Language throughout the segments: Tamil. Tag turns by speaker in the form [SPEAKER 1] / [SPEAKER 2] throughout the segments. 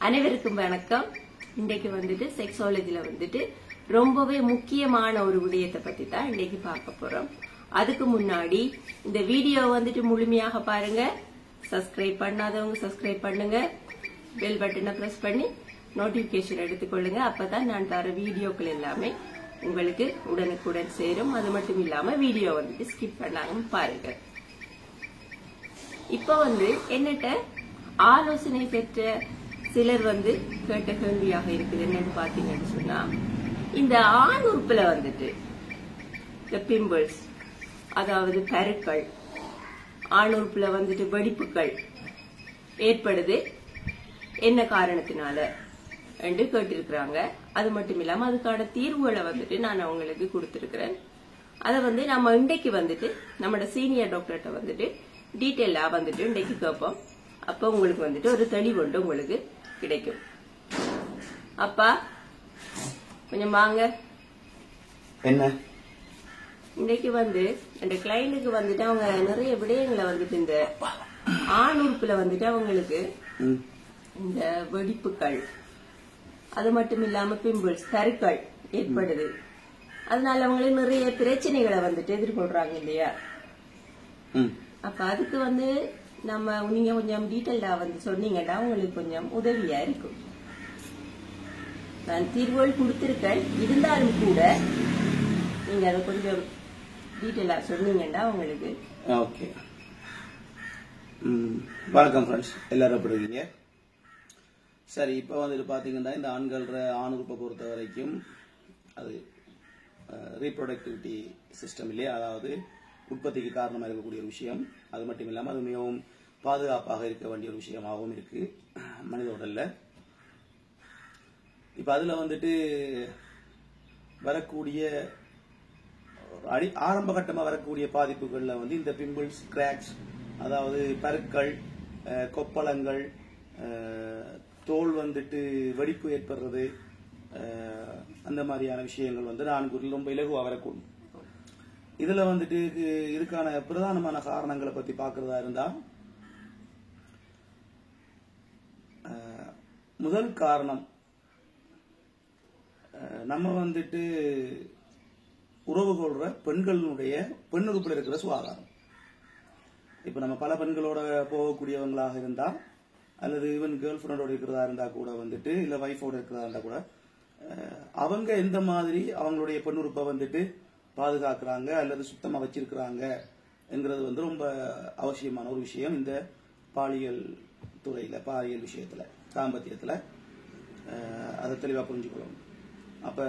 [SPEAKER 1] அனைவருக்கும் வணக்கம். இன்றைக்கு வந்துட்டு செக்ஸாலஜில வந்துட்டு ரொம்பவே முக்கியமான ஒரு விடயத்தை பத்தி தான் இன்னைக்கு பார்க்க போறோம். அதுக்கு முன்னாடி இந்த வீடியோ வந்துட்டு முழுமையாக பாருங்க. சப்ஸ்கிரைப் பண்ணாதவங்க சப்ஸ்கிரைப் பண்ணுங்க. பெல் பட்டனை பிரஸ் பண்ணி நோட்டிபிகேஷன் எடுத்துக்கொள்ளுங்க. அப்பதான் நான் தர வீடியோக்கள் எல்லாமே உங்களுக்கு உடனுக்குடன் சேரும். அது மட்டும் இல்லாம வீடியோ வந்துட்டு ஸ்கிப் பண்ணாம பாருங்க. இப்ப என்னட்ட ஆலோசனை பெற்ற சிலர் கேட்ட கேள்வியாக இருக்குது. என்னன்னு பாத்தீங்கன்னு சொன்னா, இந்த ஆண் உறுப்புல வந்துட்டு இந்த பிம்பிள்ஸ், அதாவது பருக்கள், ஆண் உறுப்புல வந்துட்டு வெடிப்புகள் ஏற்படுது என்ன காரணத்தினால என்று கேட்டிருக்கிறாங்க. அது மட்டும் இல்லாம அதுக்கான தீர்வுகளை நான் அவங்களுக்கு கொடுத்திருக்கிறேன். அதை நம்ம இன்றைக்கு நம்மளோட சீனியர் டாக்டர்கிட்ட டீட்டெயிலா இன்றைக்கு கேட்போம். அப்ப உங்களுக்கு ஒரு தெளிவு உங்களுக்கு கிடைக்கும். அப்பா கொஞ்சம் வாங்க.
[SPEAKER 2] என்ன
[SPEAKER 1] இன்னைக்கு அந்த கிளைண்டுக்கு அவங்க நிறைய விடயங்களை இந்த ஆண் உறுப்புல அவங்களுக்கு இந்த வெடிப்புகள், அது மட்டும் இல்லாம பிம்பிள்ஸ், கருக்கள் ஏற்படுது. அதனால அவங்களுக்கு நிறைய பிரச்சனைகளை எதிர்கொள்றாங்க இல்லையா? அப்ப அதுக்கு நீங்க கொஞ்சம் டீட்டெயிலா சொன்னீங்கன்னா உங்களுக்கு கொஞ்சம் உதவியா இருக்கும். நான் தீர்வுகள் கொடுத்திருக்கேன், இருந்தாலும் கூட நீங்க அதை கொஞ்சம் டீட்டெயிலா சொன்னீங்கன்னா உங்களுக்கு.
[SPEAKER 2] ஓகே, வணக்கம் ஃப்ரெண்ட்ஸ், எல்லாரும் எப்படி இருக்கீங்க? சரி, இப்போ பாத்தீங்கன்னா இந்த ஆண் உறுப்பை பொறுத்த வரைக்கும் அது ரீப்ரொடக்டிவிட்டி சிஸ்டம் இல்லையா, அதாவது உற்பத்திக்கு காரணமாக இருக்கக்கூடிய ஒரு விஷயம். அது மட்டும் இல்லாமல் அது மிகவும் பாதுகாப்பாக இருக்க வேண்டிய ஒரு விஷயமாகவும் இருக்கு மனித உடல்ல. இப்ப அதுல வரக்கூடிய ஆரம்ப கட்டமா வரக்கூடிய பாதிப்புகள்ல இந்த பிம்பிள்ஸ், கிராக்ஸ், அதாவது பருக்கள், கொப்பளங்கள், தோல் வெடிப்பு ஏற்படுறது, அந்த மாதிரியான விஷயங்கள் ஆண்குறியில் ரொம்ப இலகுவா வரக்கூடும். இதுல இதுக்கான பிரதானமான காரணங்களை பத்தி பாக்குறதா இருந்தா, முதல் காரணம் நம்ம உறவு கொள்ற பெண்களுடைய பெண்ணுறுப்புல இருக்கிற சுகாதாரம். இப்ப நம்ம பல பெண்களோட போகக்கூடியவங்களாக இருந்தா, அல்லது ஈவன் கேர்ள் ஃபிரெண்டோட இருக்கிறதா இருந்தா கூட இல்ல வைஃபோட இருக்கிறதா இருந்தா கூட, அவங்க எந்த மாதிரி அவங்களுடைய பெண்ணுறுப்பை பாதுகாக்கிறாங்க அல்லது சுத்தமா வச்சிருக்கிறாங்க என்கிறது ரொம்ப அவசியமான ஒரு விஷயம். இந்த பாலியல் துறையில, பாலியல் விஷயத்துல, தாம்பத்தியத்துல அதை தெளிவா புரிஞ்சுக்கணும். அப்ப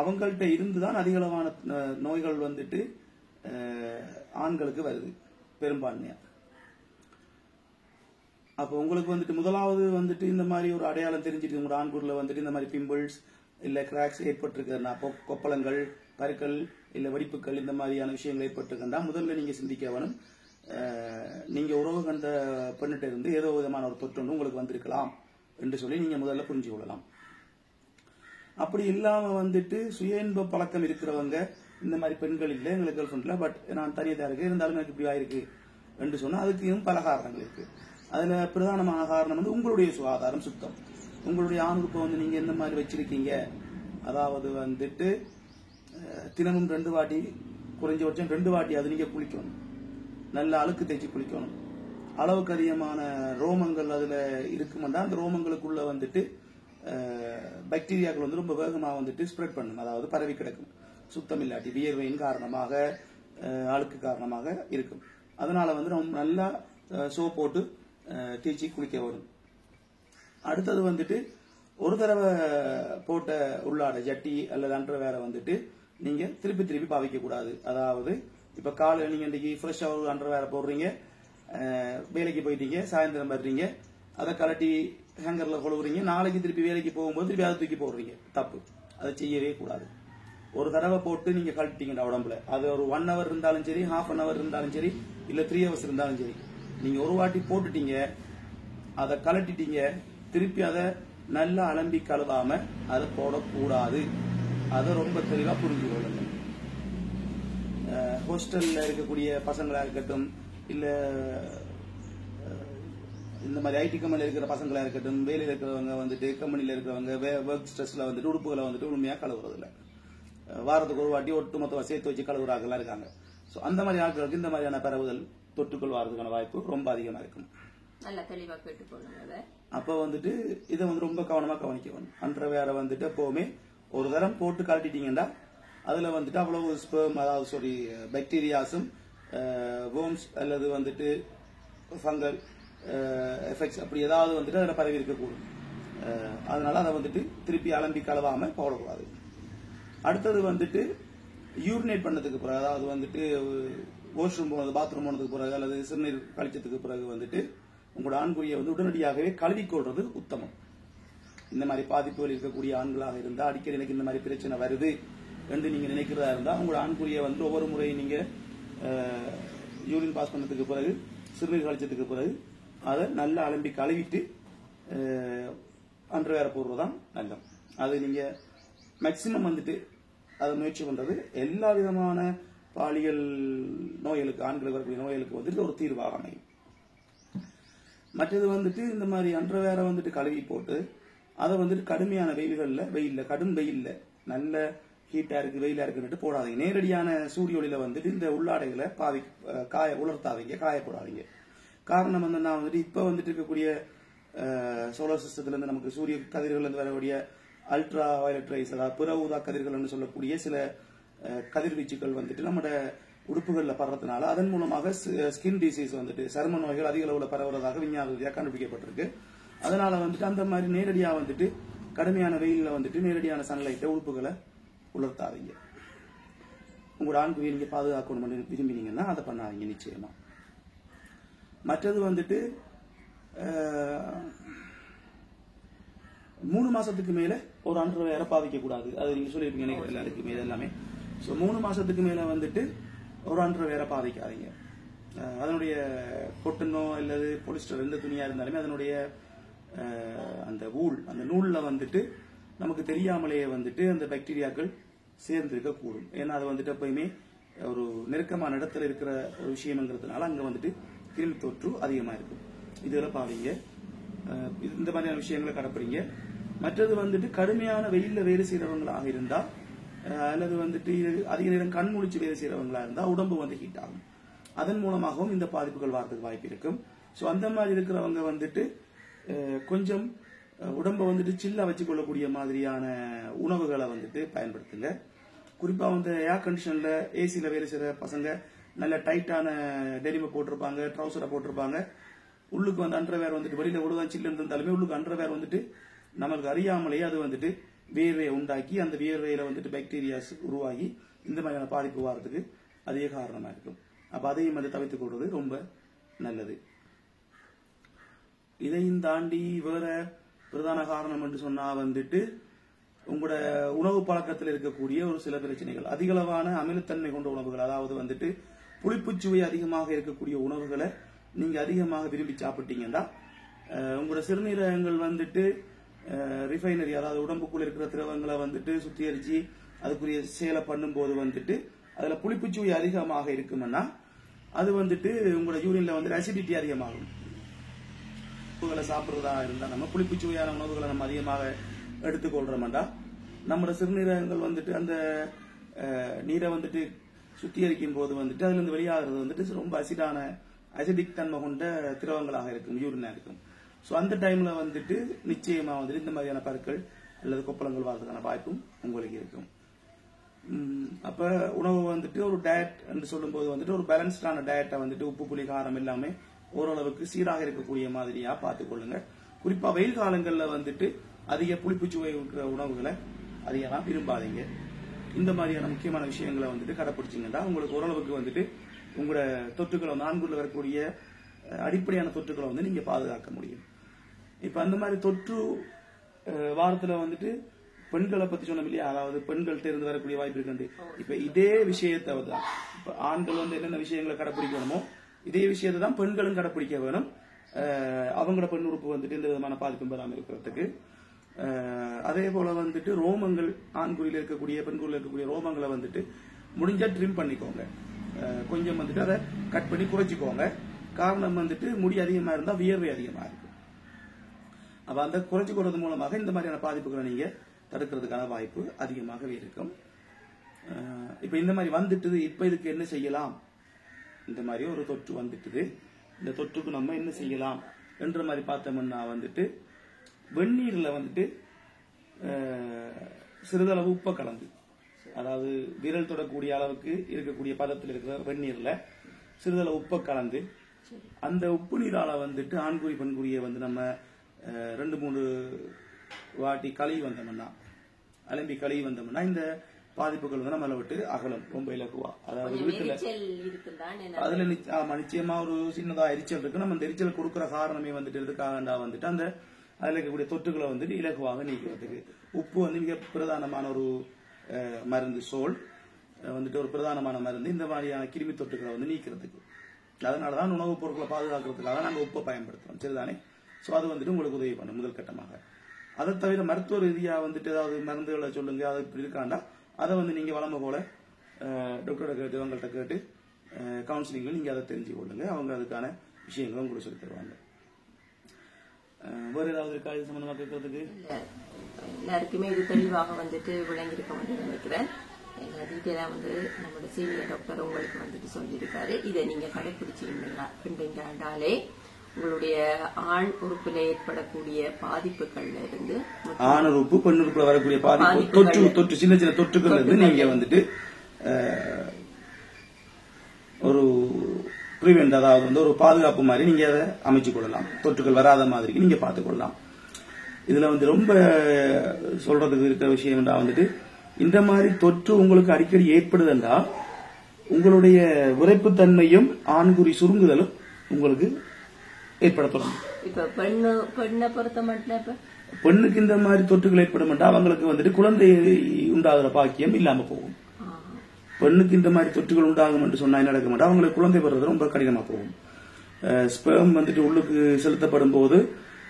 [SPEAKER 2] அவங்கள்ட்ட இருந்துதான் அதிகளவான நோய்கள் ஆண்களுக்கு வருது பெரும்பான்மையா. அப்ப உங்களுக்கு முதலாவது இந்த மாதிரி ஒரு அடையாளம் தெரிஞ்சிருக்கு. உங்க ஆண்குறில இந்த மாதிரி பிம்பிள்ஸ் இல்ல கிராக்ஸ் ஏற்பட்டிருக்குன்னா, கொப்பளங்கள், பருக்கள் இல்ல வெடிப்புகள், இந்த மாதிரியான விஷயங்கள் ஏற்பட்டிருக்கா, முதல்ல நீங்க சிந்திக்க வேணும், நீங்க உறவு கண்ட பெண்ணிட்ட இருந்து ஏதோ விதமான ஒரு தொற்று உங்களுக்கு வந்திருக்கலாம் என்று சொல்லி நீங்க முதல்ல புரிஞ்சு கொள்ளலாம். அப்படி இல்லாம சுய இன்ப பழக்கம் இருக்கிறவங்க, இந்த மாதிரி பெண்கள் இல்லை எங்களுக்கு கேர்ள் ஃப்ரெண்ட்ல, பட் நான் தனியாக இருக்கு, இருந்தாலும் எனக்கு இப்படி ஆயிருக்கு என்று சொன்னா அதுக்கு பல காரணங்கள் இருக்கு. அதுல பிரதானமான காரணம் உங்களுடைய சுகாதாரம், சுத்தம். உங்களுடைய ஆண் உறுப்பை நீங்க எந்த மாதிரி வச்சிருக்கீங்க, அதாவது தினமும் 2 வாட்டி, குறைஞ்சபட்சம் 2 வாட்டி அது நீங்க குளிக்கணும். நல்ல அழுக்கு தேய்ச்சி குளிக்கணும். அளவுக்கு அதிகமான ரோமங்கள் அதுல இருக்குமெண்டா அந்த ரோமங்களுக்குள்ள பாக்டீரியாக்கள் ரொம்ப வேகமா ஸ்ப்ரெட் பண்ணும், அதாவது பரவி கிடக்கும். சுத்தம் இல்லாட்டி வியர்வையின் காரணமாக, அழுக்கு காரணமாக இருக்கும். அதனால ரொம்ப நல்லா சோப் போட்டு தேய்ச்சி குளிக்க வரும். அடுத்தது ஒரு தடவை போட்ட உள்ளாடை, ஜட்டி அல்லது அண்டர்வேரை நீங்க திருப்பி திருப்பி பாவிக்க கூடாது. அதாவது இப்ப காலையில நீங்க இன்னைக்கு ஃப்ரெஷ்ஷா ஒரு அண்டர்வேரை போடுறீங்க, வேலைக்கு போயிட்டீங்க, சாயந்தரம் வர்றீங்க, அதை கலட்டி ஹேங்கர்ல கொழுவுறீங்க, நாளைக்கு திருப்பி வேலைக்கு போகும்போது திருப்பி அதை தூக்கி போடுறீங்க. தப்பு, அதை செய்யவே கூடாது. ஒரு தடவை போட்டு நீங்க கழட்டிட்டீங்க உடம்புல, அது ஒரு 1 hour இருந்தாலும் சரி, ½ hour இருந்தாலும் சரி, இல்ல 3 hours இருந்தாலும் சரி, நீங்க ஒரு வாட்டி போட்டுட்டீங்க, அதை கலட்டிட்டீங்க, திருப்பி அதை நல்லா அலம்பி கழுவாம அதை போடக்கூடாது. அதை ரொம்ப தெளிவா புரிஞ்சு கொள்ளுங்க. ஹாஸ்டல்ல இருக்கக்கூடிய பசங்களா இருக்கட்டும், இல்ல இந்த மாதிரி ஐடி கம்பெனியில் இருக்கிற பசங்களா இருக்கட்டும், வேலையில் இருக்கிறவங்க வந்துட்டு கம்பெனியில் இருக்கிறவங்க ஒர்க் ஸ்ட்ரெஸ்ல வந்துட்டு உடுப்புகளை வந்துட்டு உண்மையா கழுவுறது இல்லை. வாரத்துக்கு ஒரு வாட்டி ஒட்டுமொத்தமாக சேர்த்து வச்சு கழுவுறாங்கலாம் இருக்காங்க. ஸோ அந்த மாதிரி ஆட்களுக்கு இந்த மாதிரியான பரவுதல் தொற்றுக்கள் வாரதுக்கான வாய்ப்பு ரொம்ப அதிகமா இருக்கும்.
[SPEAKER 1] நல்லா தெளிவா கேட்டுக்கொள்ளுங்க.
[SPEAKER 2] அப்ப வந்துட்டு இதை வந்து ரொம்ப கவனமா கவனிக்கணும். அண்டர்வேரை வந்துட்டு எப்பவுமே ஒரு தரம் போட்டு கழட்டிட்டீங்கன்னா அதுல வந்துட்டு அவ்வளவு ஸ்பெர்ம், அதாவது பாக்டீரியாஸும் வேர்ம்ஸ் அல்லது வந்துட்டு ஃபங்கல் எஃபெக்ட்ஸ் அப்படி ஏதாவது வந்துட்டு அதில் பரவி இருக்கக்கூடும். அதனால அதை வந்துட்டு திருப்பி அலம்பி கலவாம போடக்கூடாது. அடுத்தது வந்துட்டு யூரினேட் பண்ணதுக்கு பிறகு, அதாவது வந்துட்டு வாஷ்ரூம் போனது, பாத்ரூம் போனதுக்கு பிறகு அல்லது சிறுநீர் கழிச்சதுக்கு பிறகு வந்துட்டு உங்களோட ஆண்குறியை வந்து உடனடியாகவே கழுவிக்கொள்றது உத்தமம். இந்த மாதிரி பாதிப்புகள் இருக்கக்கூடிய ஆண்களாக இருந்தா, அடிக்கடி எனக்கு இந்த மாதிரி பிரச்சனை வருது என்று நீங்க நினைக்கிறதா இருந்தா, உங்களோட ஆண்குறியை வந்து ஒவ்வொரு முறையும் நீங்க யூரின் பாஸ் பண்ணதுக்கு பிறகு, சிறுநீர் கழிச்சதுக்கு பிறகு அதை நல்லா அலம்பி கழுவிட்டு அண்டர்வேர போடுறதுதான் நல்லது. அது நீங்க மேக்சிமம் வந்துட்டு அதை முயற்சி பண்றது எல்லா விதமான பாலியல் நோய்களுக்கு, ஆண்களுக்கு வரக்கூடிய நோய்களுக்கு வந்துட்டு ஒரு தீர்வாக அமையும். மற்றது வந்துட்டு இந்த மாதிரி அண்டர்வேரை வந்துட்டு கழுவி போட்டு அதை வந்துட்டு கடுமையான வெயில்ல கடும் வெயில்ல நல்ல ஹீட்டா இருக்கு, வெயிலா இருக்குன்னு போடாதீங்க. நேரடியான சூரிய ஒளியில வந்துட்டு இந்த உள்ளாடைகளை உலர்த்தாதீங்க, காயப்படாதீங்க. காரணம் என்னன்னா வந்துட்டு இப்ப வந்துட்டு இருக்கக்கூடிய சோலார் சிஸ்டத்துல இருந்து நமக்கு சூரிய கதிர்கள் இருந்து வரக்கூடிய அல்ட்ரா வயலட் ரைஸ், அதாவது புற ஊதா கதிர்கள் சொல்லக்கூடிய சில கதிர்வீச்சுகள் வந்துட்டு நம்மட உடுப்புகள்ல படுறதுனால அதன் மூலமாக ஸ்கின் டிசீஸ் வந்துட்டு சரும நோய்கள் அதிக அளவுல பரவுறதாக விஞ்ஞான ரீதியாக கண்டுபிடிக்கப்பட்டிருக்கு. அதனால வந்துட்டு அந்த மாதிரி நேரடியா வந்துட்டு கடுமையான வெயில்ல வந்துட்டு நேரடியான சன்லைட்டை உடுப்புகளை உலர்த்தாதீங்க. உங்களோட ஆண்குறியை நீங்க பாதுகாக்கணும் விரும்பினீங்கன்னா அதை பண்ணாதீங்க நிச்சயமா. மற்றது வந்துட்டு 3 மாசத்துக்கு மேல ஒரு அண்டர்வேரை பாவிக்க கூடாது. அது நீங்க சொல்லிருப்பீங்க எல்லாருக்குமே எல்லாமே. 3 மாசத்துக்கு மேல வந்துட்டு ஒரு அண்டர்வேரை பாவிக்காதீங்க. அதனுடைய கொட்டனோ அல்லது பாலிஸ்டர் எந்த துணியா இருந்தாலுமே அதனுடைய அந்த அந்த நூல்ல வந்துட்டு நமக்கு தெரியாமலேயே வந்துட்டு அந்த பாக்டீரியாக்கள் சேர்ந்து இருக்க கூடும். ஏன்னா அது வந்துட்டு எப்பயுமே ஒரு நெருக்கமான இடத்துல இருக்கிற ஒரு விஷயம்ங்கிறதுனால அங்க வந்துட்டு கிருமி தொற்று அதிகமா இருக்கும். இதெல்லாம் பாவீங்க. இந்த மாதிரியான விஷயங்களை கடைப்பிடிங்க. மற்றது வந்துட்டு கடுமையான வெயில்ல வேலை செய்யறவங்களாக இருந்தா அல்லது வந்துட்டு அதிக நேரம் கண் முழிச்சு வேலை செய்யறவங்களா இருந்தா உடம்பு வந்து ஹீட் ஆகும். அதன் மூலமாகவும் இந்த பாதிப்புகள் வரதுக்கு வாய்ப்பு இருக்கும். சோ அந்த மாதிரி இருக்கிறவங்க வந்துட்டு கொஞ்சம் உடம்பை வந்துட்டு சில்லா வச்சுக்கொள்ளக்கூடிய மாதிரியான உணவுகளை வந்துட்டு பயன்படுத்துங்க. குறிப்பா வந்து ஏர் கண்டிஷன்ல ஏசியில வேலை செய்யற பசங்க நல்ல டைட்டான டெனிமை போட்டிருப்பாங்க, ட்ரௌசரை போட்டிருப்பாங்க. உள்ளுக்கு வந்து அண்டர்வேர் வந்துட்டு வெளியில விடுதான் சில்லுன்னு இருந்தாலுமே உள்ளுக்கு அண்டர்வேர் வந்துட்டு நமக்கு அறியாமலேயே அது வந்துட்டு வியர்வையை உண்டாக்கி அந்த வியர்வையில வந்துட்டு பாக்டீரியாஸ் உருவாகி இந்த மாதிரியான பாதிப்பு வரதுக்கு அதிக காரணமா இருக்கும். அப்ப அதையும் வந்து தவிர்த்துக் கொள்வது ரொம்ப நல்லது. இதையும் தாண்டி வேற பிரதான காரணம் என்று சொன்னா வந்துட்டு உங்களோட உணவு பழக்கத்தில் இருக்கக்கூடிய ஒரு சில பிரச்சனைகள், அதிகளவான அமிலத்தன்மை கொண்ட உணவுகள், அதாவது வந்துட்டு புளிப்புச்சுவை அதிகமாக இருக்கக்கூடிய உணவுகளை நீங்க அதிகமாக விரும்பி சாப்பிட்டீங்கன்னா உங்களோட சிறுநீரகங்கள் வந்துட்டு ரிஃபைனரி, அதாவது உடம்புக்குள்ள இருக்கிற திரவங்களை வந்துட்டு சுத்திகரிச்சு அதுக்குரிய செயலை பண்ணும்போது வந்துட்டு அதுல புளிப்புச்சுவை அதிகமாக இருக்கும்னா அது வந்துட்டு உங்களோட யூரின்ல வந்து அசிடிட்டி அதிகமாகும். உணவுகளை சாப்பிடுறதா இருந்தா நம்ம புளிப்புச்சுவையான உணவுகளை நம்ம அதிகமாக எடுத்துக்கொள்றோம்டா நம்மளோட சிறுநீரகங்கள் வந்துட்டு அந்த நீரை வந்துட்டு சுத்திகரிக்கும் போது வந்துட்டு அதுல இருந்து வெளியாகிறது வந்துட்டு ரொம்ப அசிடிக் தன்மை கொண்ட திரவங்களாக இருக்கும், யூரினா இருக்கும். சோ அந்த டைம்ல வந்துட்டு நிச்சயமா வந்துட்டு இந்த மாதிரியான பருக்கள் அல்லது கொப்பளங்கள் வர்றதுக்கான வாய்ப்பும் உங்களுக்கு இருக்கும். அப்ப உணவு வந்துட்டு ஒரு டயட் என்று சொல்லும் போது வந்துட்டு ஒரு பேலன்ஸ்டான டயட்டை வந்துட்டு உப்பு புளி காரம் எல்லாமே ஓரளவுக்கு சீராக இருக்கக்கூடிய மாதிரியா பார்த்துக்கொள்ளுங்க. குறிப்பா வெயில் காலங்கள்ல வந்துட்டு அதிக புளிப்புச்சுவை இருக்கிற உணவுகளை அதிகமா விரும்பாதீங்க. இந்த மாதிரியான முக்கியமான விஷயங்களை வந்துட்டு கடைப்பிடிச்சிங்கன்னா உங்களுக்கு ஓரளவுக்கு வந்துட்டு உங்களோட தொற்றுக்களை ஆண்குள்ள வரக்கூடிய அடிப்படையான தொற்றுக்களை வந்து நீங்க பாதுகாக்க முடியும். இப்ப அந்த மாதிரி தொற்று வாரத்துல வந்துட்டு பெண்களை பத்தி சொன்ன இல்லையா, அதாவது பெண்கள்கிட்ட இருந்து வரக்கூடிய வாய்ப்பு இருக்கு. இப்ப இதே விஷயத்தை தான் இப்ப ஆண்கள் வந்து என்னென்ன விஷயங்களை கடைப்பிடிக்கணுமோ இதே விஷயத்தை தான் பெண்களும் கடைப்பிடிக்க வேணும். அவங்களோட பெண் உறுப்பு வந்துட்டு இந்த விதமான பாதிப்பும் பெறாமல் இருக்கிறதுக்கு. அதே போல வந்துட்டு ரோமங்கள், ஆண்குறியில் இருக்கக்கூடிய பெண்குறியில் இருக்கக்கூடிய ரோமங்களை வந்துட்டு முடிஞ்சா ட்ரிம் பண்ணிக்கோங்க. கொஞ்சம் வந்துட்டு அதை கட் பண்ணி குறைச்சிக்கோங்க. காரணம் வந்துட்டு முடி அதிகமா இருந்தா வியர்வை அதிகமா இருக்கும். அப்ப அந்த குறைச்சு கொள்றது மூலமாக இந்த மாதிரியான பாதிப்புகளை நீங்க தடுக்கிறதுக்கான வாய்ப்பு அதிகமாகவே இருக்கும். இப்ப இந்த மாதிரி வந்துட்டுது, இப்ப இதுக்கு என்ன செய்யலாம்? இந்த மாதிரி ஒரு தொற்று வந்துட்டுது, இந்த தொற்றுக்கு நம்ம என்ன செய்யலாம் என்ற மாதிரி பார்த்தோம்னா வந்துட்டு வெந்நீர்ல வந்துட்டு சிறிதளவு உப்பை கலந்து, அதாவது விரல் தொடக்கூடிய அளவுக்கு இருக்கக்கூடிய பதத்தில் இருக்கிற வெந்நீர்ல சிறிதளவு உப்பை கலந்து அந்த உப்பு நீரால வந்துட்டு ஆண்குறி பெண்குறியை வந்து நம்ம 2-3 வாட்டி கழுவி வந்தோம்னா, அலம்பி கழுவி வந்தோம்னா இந்த பாதிப்புகள் வந்து நம்மளை விட்டு அகலம் ரொம்ப இலகுவா. அதாவது வீட்டுல அதுல நிச்சயமா ஒரு சின்னதா எரிச்சல் இருக்கு. நம்ம அந்த எரிச்சல் கொடுக்கிற காரணமே வந்துட்டு எதுக்காகண்டா வந்துட்டு அந்த அதுல இருக்கக்கூடிய தொற்றுகளை வந்துட்டு இலகுவாக நீக்கிறதுக்கு. உப்பு வந்து மிக பிரதானமான ஒரு மருந்து, சோல் வந்துட்டு ஒரு பிரதானமான மருந்து இந்த மாதிரியான கிருமி தொற்றுகளை வந்து நீக்கிறதுக்கு. அதனாலதான் உணவுப் பொருட்களை பாதுகாக்கிறதுக்காக நாங்கள் உப்பை பயன்படுத்துறோம், சரிதானே? சோ அது வந்துட்டு உங்களுக்கு உதவி பண்ணும் முதல் கட்டமாக. அதை தவிர மருத்துவ ரீதியா வந்துட்டு ஏதாவது மருந்துகளை சொல்லுங்க, அது இப்படி இருக்காண்டா அதை வந்து நீங்க வளமை போல டாக்டரை கேட்டு அவங்கள்ட்ட கேட்டு கவுன்சிலிங்ல நீங்க அதை தெரிஞ்சு கொள்ளுங்க. அவங்க அதுக்கான விஷயங்களும் உங்களுக்கு சொல்லி தருவாங்க. வேற ஏதாவது இருக்கா இது சம்பந்தமா கேட்கறதுக்கு?
[SPEAKER 1] எல்லாருக்குமே இது தெளிவாக வந்துட்டு விளங்கியிருக்க நினைக்கிறேன். எல்லா டீட்டெயிலா வந்து நம்மளோட சீனியர் டாக்டர் உங்களுக்கு வந்துட்டு சொல்லியிருக்காரு. இதை நீங்க கடைபிடிச்சிருந்தாலே உங்களுடைய ஆண் உறுப்புல ஏற்படக்கூடிய பாதிப்புகள்ல இருந்து,
[SPEAKER 2] ஆண் உறுப்பு பெண் உறுப்புல வரக்கூடிய பாதிப்பு தொற்று சின்ன சின்ன தொற்றுகள் இருந்து நீங்க வந்துட்டு ஒரு பிரிவென்ட், அதாவது வந்து ஒரு பாதுகாப்பு மாதிரி நீங்க அதை அமைச்சு கொள்ளலாம். தொற்றுகள் வராத மாதிரி நீங்க பார்த்துக் கொள்ளலாம். இதுல வந்து ரொம்ப சொல்றதுக்கு இருக்கிற விஷயம் வந்துட்டு இந்த மாதிரி தொற்று உங்களுக்கு அடிக்கடி ஏற்படுதுன்னா உங்களுடைய விரைப்புத்தன்மையும் ஆண்குறி சுருங்குதலும் உங்களுக்கு ஏற்படுத்தணும்.
[SPEAKER 1] இப்ப பெண்ணை பொறுத்த மட்டும்
[SPEAKER 2] பெண்ணுக்கு இந்த மாதிரி தொற்றுகள் ஏற்படும், அவங்களுக்கு வந்துட்டு குழந்தை உண்டாகிற பாக்கியம் இல்லாம போகும். பெண்ணுக்கு இந்த மாதிரி தொற்றுகள் உண்டாகும் என்று சொன்னா நடக்க மாட்டா, அவங்களுக்கு குழந்தை பெறுறது ரொம்ப கடினமா போகும். ஸ்பெர்ம் வந்துட்டு உள்ளுக்கு செலுத்தப்படும் போது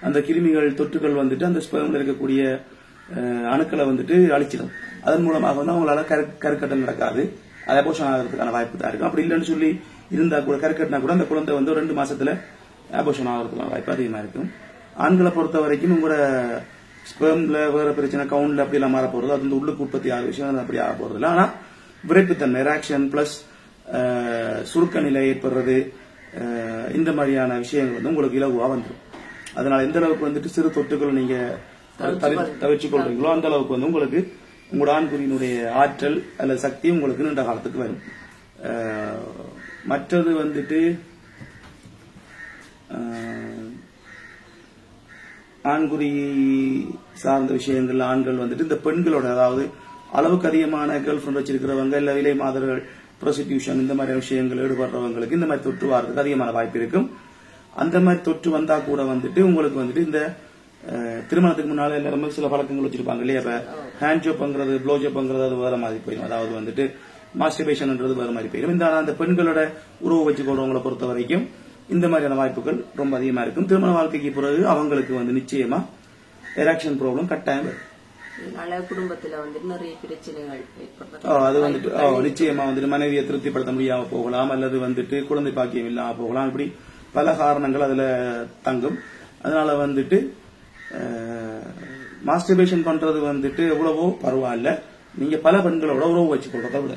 [SPEAKER 2] அந்த கிருமிகள் தொற்றுகள் வந்துட்டு அந்த ஸ்பெர்ம்ல இருக்கக்கூடிய அணுக்களை வந்துட்டு அழிச்சிடும். அதன் மூலமாக வந்து அவங்களால கருக்கட்டம் நடக்காது, அபோஷன் ஆகிறதுக்கான வாய்ப்பு தான் இருக்கும். அப்படி இல்லைன்னு சொல்லி இருந்தா கூட கருக்கட்டினா கூட அந்த குழந்தை வந்து 2 மாசத்துல அபோஷன் ஆகிறதுக்கான வாய்ப்பு அதிகமா இருக்கும். ஆண்களை பொறுத்த வரைக்கும் உங்களோட ஸ்பெர்ம்ல வேற பிரச்சனை கவுண்ட்ல அப்படி எல்லாம் மாற போறது, அது வந்து உள்ளுக்கு உற்பத்தி ஆகிற விஷயம் அப்படி ஆக போறது இல்லை. ஆனா விரைப்புத்தன்மை ரியாக்ஷன் பிளஸ் சுருக்க நிலை ஏற்படுறது இந்த மாதிரியான விஷயங்கள் வந்து உங்களுக்கு இலகுவா வந்துடும். அதனால எந்த அளவுக்கு வந்துட்டு சிறு தொற்றுகள் நீங்க தவிர்த்து கொள்றீங்களோ அந்த அளவுக்கு வந்து உங்களுக்கு உங்களோட ஆண்குறியினுடைய ஆற்றல் அல்லது சக்தி உங்களுக்கு நீண்ட காலத்துக்கு வரும். மற்றது வந்துட்டு ஆண்குறி சார்ந்த விஷயங்கள் ஆண்கள் வந்துட்டு இந்த பெண்களோட, அதாவது அளவுக்கு அதிகமான கேர்ள் ஃபிரெண்ட் வச்சிருக்கிறவங்க இல்ல விலை மாதர்கள் ப்ரோஸ்டிடியூஷன் இந்த மாதிரி விஷயங்கள் ஈடுபடுறவங்களுக்கு இந்த மாதிரி தொற்று வரதுக்கு அதிகமான வாய்ப்பு இருக்கும். அந்த மாதிரி தொற்று வந்தா கூட வந்துட்டு உங்களுக்கு வந்துட்டு இந்த திருமணத்துக்கு முன்னால எல்லாருமே சில பழக்கங்கள் வச்சிருப்பாங்க இல்லையா? இப்ப ஹேண்ட் ஜாப்ங்கிறது ப்ளோ ஜாப்ங்கிறது அது வேற மாதிரி போயிடும், அதாவது வந்துட்டு மாஸ்டர்பேஷன்ன்றது வேற மாதிரி போயிடும். இந்த அந்த பெண்களோட உறவு வச்சுக்கொள்றவங்களை பொறுத்த வரைக்கும் இந்த மாதிரியான வாய்ப்புகள் ரொம்ப அதிகமா இருக்கும். திருமண வாழ்க்கைக்கு பிறகு அவங்களுக்கு வந்து நிச்சயமா எரெக்ஷன் ப்ராப்ளம் கட்டாயம் வரும்.
[SPEAKER 1] குடும்பத்துல வந்து நிறைய பிரச்சனைகள்
[SPEAKER 2] அது வந்துட்டு நிச்சயமா வந்துட்டு மனைவியை திருப்திப்படுத்த முடியாம போகலாம், அல்லது வந்துட்டு குழந்தை பாக்கியம் இல்லாம போகலாம். இப்படி பல காரணங்கள் அதுல தங்கும். அதனால வந்துட்டு மாஸ்டர்பேஷன் பண்றது வந்துட்டு எவ்வளவோ பரவாயில்ல, நீங்க பல பெண்களோட உறவு வச்சுக்கொள்றத விட.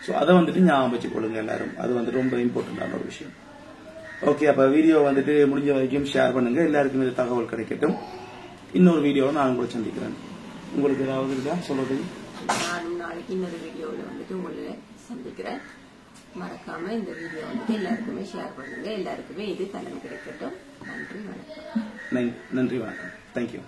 [SPEAKER 2] சோ அதை வந்துட்டு ஞாபகம் வச்சுக்கொள்ளுங்க எல்லாரும், அது வந்துட்டு ரொம்ப இம்பார்ட்டன்டான ஒரு விஷயம். ஓகே, அப்ப வீடியோ வந்துட்டு முடிஞ்ச வரைக்கும் ஷேர் பண்ணுங்க, எல்லாருக்கும் இந்த தகவல் கிடைக்கட்டும். இன்னொரு வீடியோவில் நான் உங்களை சந்திக்கிறேன். உங்களுக்கு ஏதாவது இருக்கா சொல்றது?
[SPEAKER 1] நானும் நாளைக்கு இன்னொரு வீடியோவில் வந்துட்டு உங்களை சந்திக்கிறேன். மறக்காம இந்த வீடியோ வந்துட்டு எல்லாருக்குமே ஷேர் பண்ணுங்க, எல்லாருக்குமே இது பலன் கிடைக்கட்டும். நன்றி வணக்கம்.
[SPEAKER 2] நன்றி வணக்கம். தேங்க்யூ.